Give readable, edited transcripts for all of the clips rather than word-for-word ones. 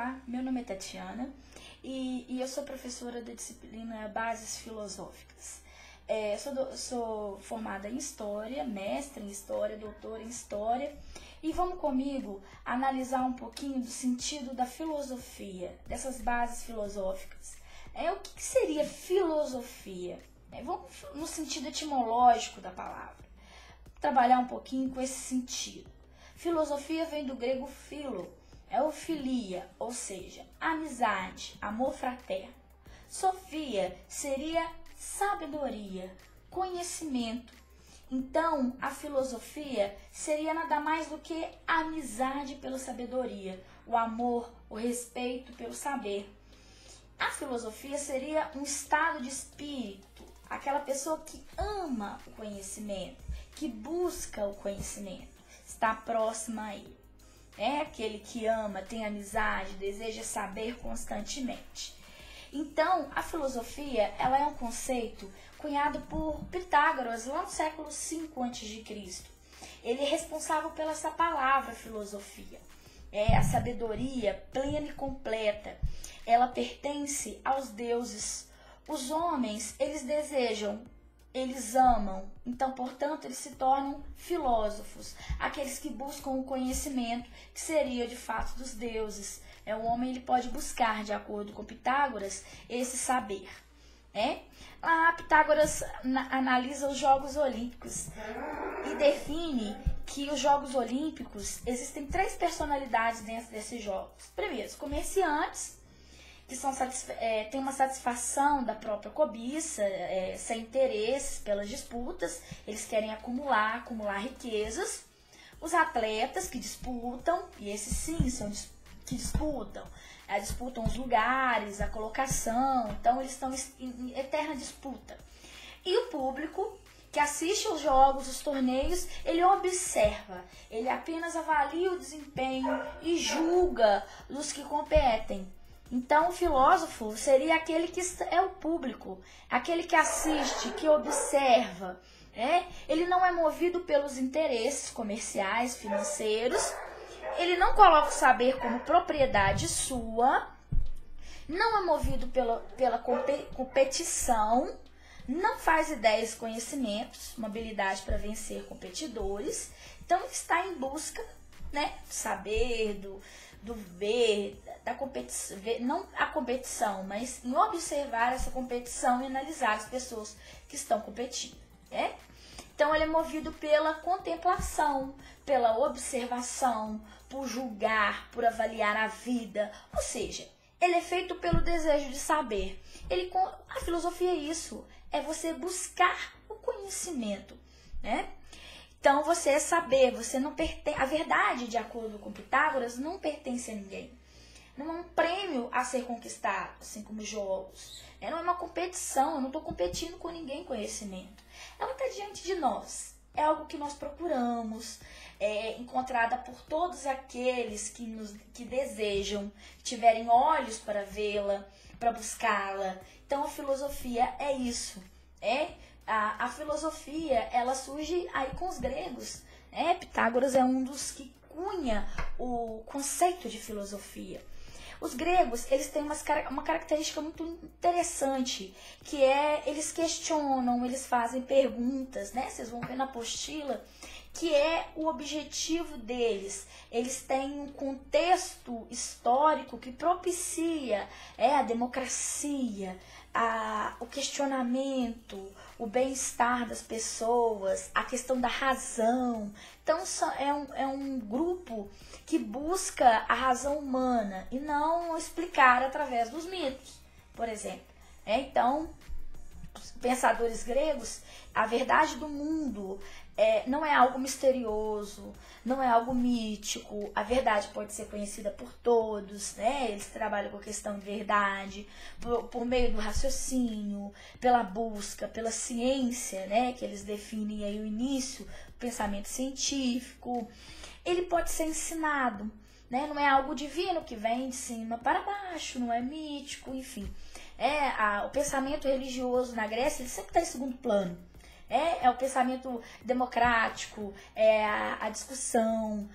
Olá, meu nome é Tatiana e eu sou professora da disciplina Bases Filosóficas. Sou formada em História, mestre em História, doutora em História, e vamos comigo analisar um pouquinho do sentido da filosofia, dessas bases filosóficas. O que seria filosofia? Vamos no sentido etimológico da palavra, trabalhar um pouquinho com esse sentido. Filosofia vem do grego philo, o filia, ou seja, amizade, amor fraterno. Sofia seria sabedoria, conhecimento. Então, a filosofia seria nada mais do que a amizade pela sabedoria, o amor, o respeito pelo saber. A filosofia seria um estado de espírito, aquela pessoa que ama o conhecimento, que busca o conhecimento, está próxima a ele. É aquele que ama, tem amizade, deseja saber constantemente. Então, a filosofia, ela é um conceito cunhado por Pitágoras lá no século V a.C. Ele é responsável pela essa palavra filosofia. É a sabedoria plena e completa. Ela pertence aos deuses. Os homens, eles desejam, eles amam, então, portanto, eles se tornam filósofos, aqueles que buscam o conhecimento, que seria de fato dos deuses. O homem ele pode buscar, de acordo com Pitágoras, esse saber. Pitágoras analisa os Jogos Olímpicos e define que os Jogos Olímpicos, existem 3 personalidades dentro desses jogos. Primeiro, os comerciantes, que têm uma satisfação da própria cobiça, sem interesses pelas disputas, eles querem acumular riquezas. Os atletas que disputam, e esses sim são que disputam os lugares, a colocação, então eles estão em eterna disputa. E o público que assiste aos jogos, os torneios, ele observa, ele apenas avalia o desempenho e julga os que competem. Então, o filósofo seria aquele que é o público, aquele que assiste, que observa. Ele não é movido pelos interesses comerciais, financeiros, ele não coloca o saber como propriedade sua, não é movido pela competição, não faz ideias e conhecimentos, uma habilidade para vencer competidores. Então, ele está em busca, do saber, do ver, da competição, não a competição, mas em observar essa competição e analisar as pessoas que estão competindo. Então, ele é movido pela contemplação, pela observação, por julgar, por avaliar a vida. Ou seja, ele é feito pelo desejo de saber. A filosofia é isso, é você buscar o conhecimento. Então, você é saber, você não pertence. A verdade, de acordo com Pitágoras, não pertence a ninguém. Não é um prêmio a ser conquistado, assim como jogos. Não é uma competição, eu não estou competindo com ninguém conhecimento. Ela está diante de nós. É algo que nós procuramos, encontrada por todos aqueles que desejam, que tiverem olhos para vê-la, para buscá-la. Então, a filosofia é isso. A filosofia, ela surge aí com os gregos. Pitágoras é um dos que cunha o conceito de filosofia. Os gregos, eles têm uma característica muito interessante, que eles questionam, eles fazem perguntas, Vocês vão ver na apostila, que é o objetivo deles. Eles têm um contexto histórico que propicia a democracia, o questionamento, o bem-estar das pessoas, a questão da razão. Então, é um grupo que busca a razão humana e não explicar através dos mitos, por exemplo. Então, os pensadores gregos, a verdade do mundo não é algo misterioso, não é algo mítico. A verdade pode ser conhecida por todos, Eles trabalham com a questão de verdade, por meio do raciocínio, pela busca, pela ciência, que eles definem aí o início do pensamento científico. Ele pode ser ensinado, Não é algo divino que vem de cima para baixo, não é mítico, enfim. O pensamento religioso na Grécia, ele sempre está em segundo plano. É o pensamento democrático, a discussão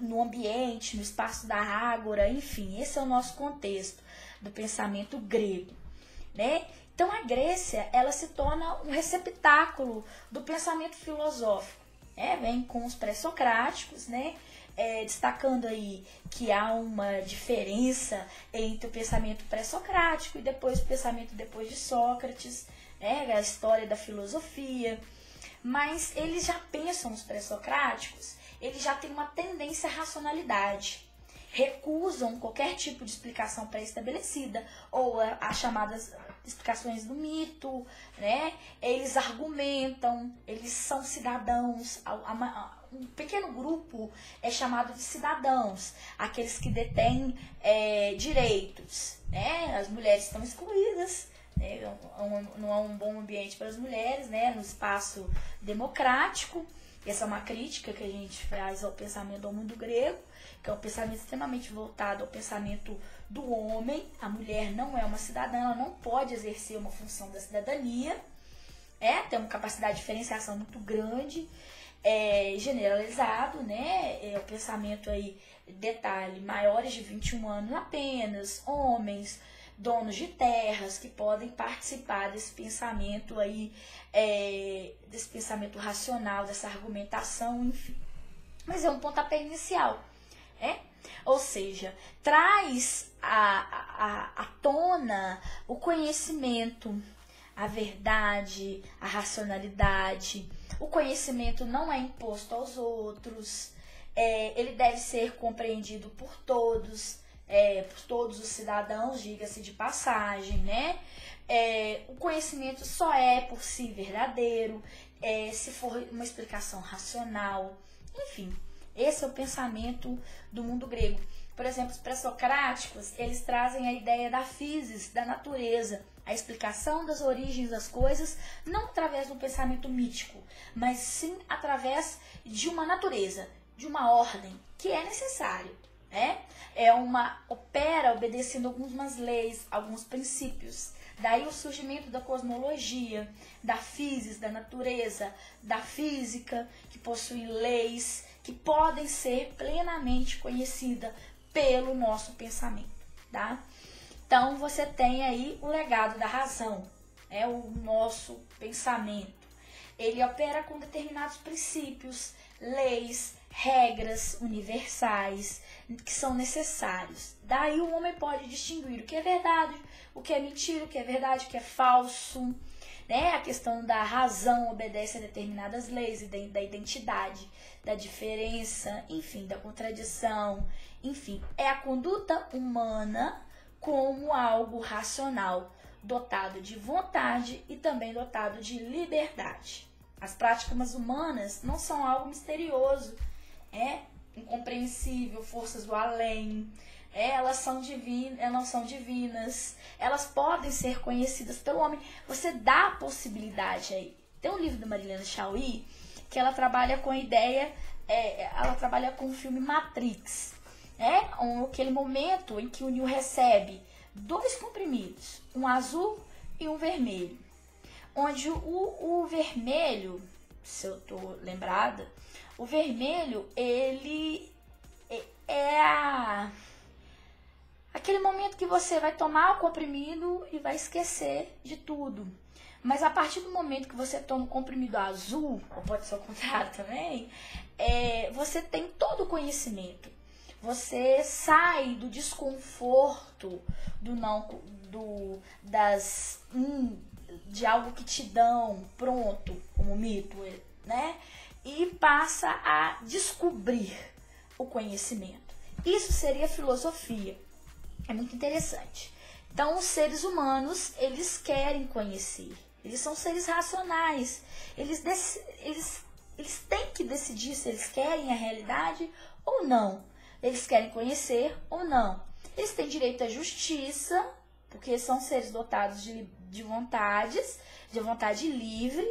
no ambiente, no espaço da ágora, enfim, esse é o nosso contexto do pensamento grego, né? Então a Grécia, ela se torna um receptáculo do pensamento filosófico, né? Vem com os pré-socráticos, né? Destacando aí que há uma diferença entre o pensamento pré-socrático e depois o pensamento depois de Sócrates, né? A história da filosofia. Mas eles já pensam, os pré-socráticos, eles já têm uma tendência à racionalidade. Recusam qualquer tipo de explicação pré-estabelecida ou as chamadas explicações do mito, né? Eles argumentam, eles são cidadãos. Um pequeno grupo é chamado de cidadãos, aqueles que detêm direitos, né? As mulheres estão excluídas, né? Não é um bom ambiente para as mulheres, né? No espaço democrático. Essa é uma crítica que a gente faz ao pensamento do mundo grego, que é um pensamento extremamente voltado ao pensamento do homem. A mulher não é uma cidadã, ela não pode exercer uma função da cidadania, tem uma capacidade de diferenciação muito grande, generalizado, né? É o pensamento aí, detalhe, maiores de 21 anos apenas, homens, donos de terras que podem participar desse pensamento aí, desse pensamento racional, dessa argumentação, enfim. Mas é um pontapé inicial, ou seja, traz à tona o conhecimento, a verdade, a racionalidade. O conhecimento não é imposto aos outros, ele deve ser compreendido por todos os cidadãos, diga-se de passagem, né? O conhecimento só é por si verdadeiro, se for uma explicação racional, enfim. Esse é o pensamento do mundo grego. Por exemplo, os pré-socráticos, eles trazem a ideia da physis, da natureza, a explicação das origens das coisas, não através do pensamento mítico, mas sim através de uma natureza, de uma ordem, que é necessário. Opera obedecendo algumas leis, alguns princípios. Daí o surgimento da cosmologia, da physis, da natureza, da física, que possui leis que podem ser plenamente conhecidas pelo nosso pensamento, tá? Então você tem aí o legado da razão, o nosso pensamento. Ele opera com determinados princípios, leis, regras universais que são necessários. Daí o homem pode distinguir o que é verdade, o que é mentira, o que é verdade, o que é falso, né? A questão da razão obedece a determinadas leis, da identidade, da diferença, enfim, da contradição, enfim. É a conduta humana como algo racional, dotado de vontade e também dotado de liberdade. As práticas humanas não são algo misterioso, incompreensível, forças do além. Elas não são divinas, elas podem ser conhecidas pelo homem. Você dá a possibilidade aí. Tem um livro da Marilena Chauí que ela trabalha com a ideia, ela trabalha com o filme Matrix, aquele momento em que o Neo recebe 2 comprimidos, um azul e um vermelho, onde o vermelho, se eu tô lembrada, o vermelho, ele aquele momento que você vai tomar o comprimido e vai esquecer de tudo. Mas a partir do momento que você toma o comprimido azul, ou pode ser o contrário também, você tem todo o conhecimento. Você sai do desconforto de algo que te dão pronto, como mito, né? E passa a descobrir o conhecimento. Isso seria filosofia. É muito interessante. Então, os seres humanos, eles querem conhecer. Eles são seres racionais. Eles têm que decidir se eles querem a realidade ou não. Eles querem conhecer ou não. Eles têm direito à justiça, porque são seres dotados de vontades, de vontade livre.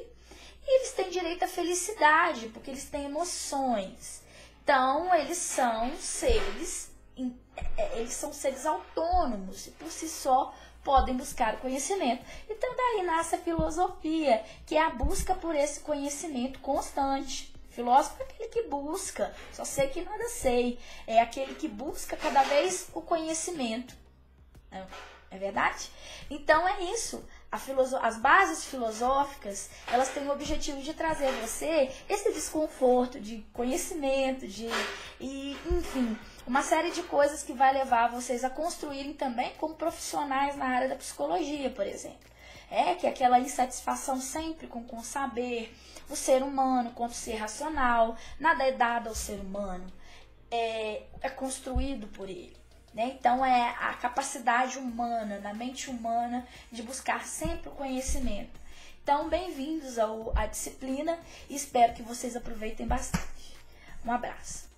E eles têm direito à felicidade, porque eles têm emoções. Então, eles são seres autônomos e por si só podem buscar o conhecimento. Então daí nasce a filosofia, que é a busca por esse conhecimento constante. Filósofo é aquele que busca, só sei que nada sei. É aquele que busca cada vez o conhecimento. É verdade? Então é isso. As bases filosóficas, elas têm o objetivo de trazer a você esse desconforto de conhecimento, enfim, uma série de coisas que vai levar vocês a construírem também como profissionais na área da psicologia, por exemplo. Que é aquela insatisfação sempre com o saber, o ser humano quanto ser racional, nada é dado ao ser humano, é construído por ele. Então é a capacidade humana, na mente humana, de buscar sempre o conhecimento. Então, bem-vindos à disciplina e espero que vocês aproveitem bastante. Um abraço.